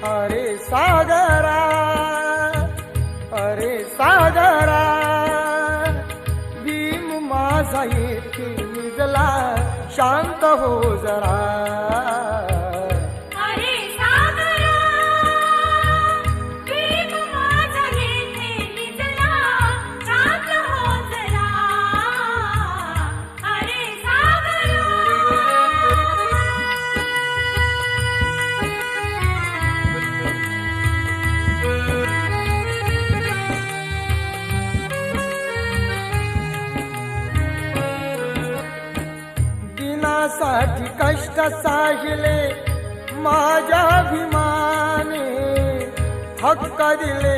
अरे सागरा, अरे सागरा, भीम माझा येथे निजला, शांत हो जरा. अरे सागरा, भीम माझा येथे निजला, शांत हो जरा. अरे सागरा. दिनासाठी कष्ट साहिले माझ्या अभिमाने, हक्क दिले